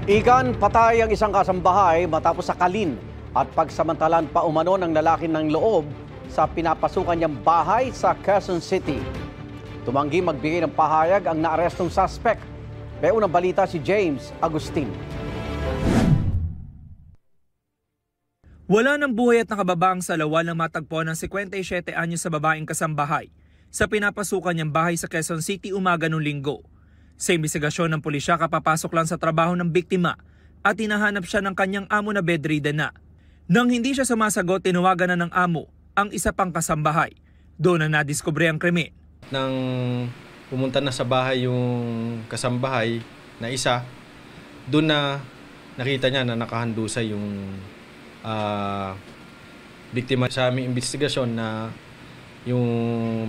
Igan, patay ang isang kasambahay matapos sakalin at pagsamantalan pa umano ng lalaki ng loob sa pinapasukan niyang bahay sa Quezon City. Tumanggi magbigay ng pahayag ang naarestong suspect. May unang balita si James Agustin. Wala ng buhay at nakababaang salawal ng matagpuan ng 57 anyos sa babaeng kasambahay sa pinapasukan niyang bahay sa Quezon City umaga noong Linggo. Sa imbestigasyon ng pulisya, kapapasok lang sa trabaho ng biktima at hinahanap siya ng kanyang amo na bedridden na. Nang hindi siya sumasagot, tinawagan na ng amo ang isa pang kasambahay. Doon na nadiskubre ang krimen. Nang pumunta na sa bahay yung kasambahay na isa, doon na nakita niya na nakahandusay yung biktima. Sa aming investigasyon na yung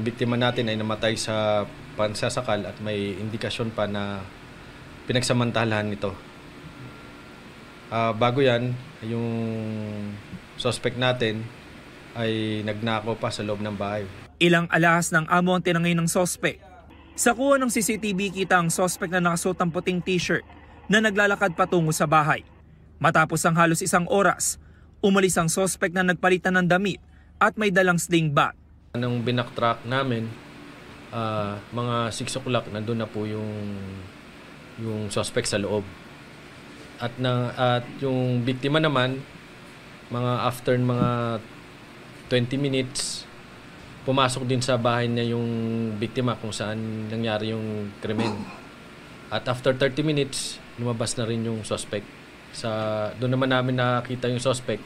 biktima natin ay namatay sa pansasakal at may indikasyon pa na pinagsamantalahan nito. Bago yan, yung suspect natin ay nagnakaw pa sa loob ng bahay. Ilang alahas ng amo ang tinangay ng suspect. Sa kuha ng CCTV, kita ang suspect na nakasuot ng puting t-shirt na naglalakad patungo sa bahay. Matapos ang halos isang oras, umalis ang suspect na nagpalitan ng damit at may dalang sling bag. Nung binaktrack namin, mga 6 o'clock nandun na po yung suspect sa loob. At yung biktima naman, after mga 20 minutes, pumasok din sa bahay niya yung biktima kung saan nangyari yung krimen. At after 30 minutes, lumabas na rin yung suspect. Doon naman namin nakita yung suspect,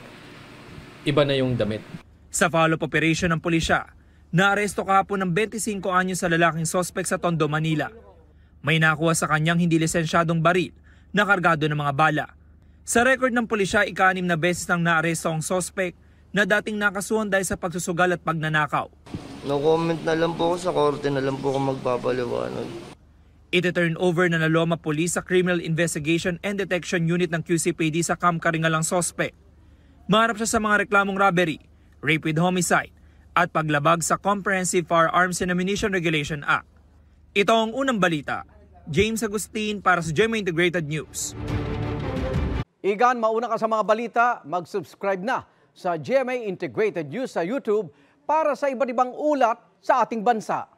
iba na yung damit. Sa follow-up operation ng pulisya, naaresto kahapon ng 25 anyos sa lalaking suspect sa Tondo, Manila. May nakuha sa kanyang hindi lisensyadong baril na kargado ng mga bala. Sa record ng pulisya, 6 na beses nang naaresto ang suspect na dating nakasuhan dahil sa pagsusugal at pagnanakaw. No comment na lang po ako sa korte, na lang po ako magpapaliwanag. Iti-turn over na Loma Police sa Criminal Investigation and Detection Unit ng QCPD sa Camp Karingalang suspect. Maharap siya sa mga reklamong robbery, rape with homicide, at paglabag sa Comprehensive Firearms and Ammunition Regulation Act. Ito ang unang balita. James Agustin para sa GMA Integrated News. Igan, mauna ka sa mga balita, mag-subscribe na sa GMA Integrated News sa YouTube para sa iba't ibang ulat sa ating bansa.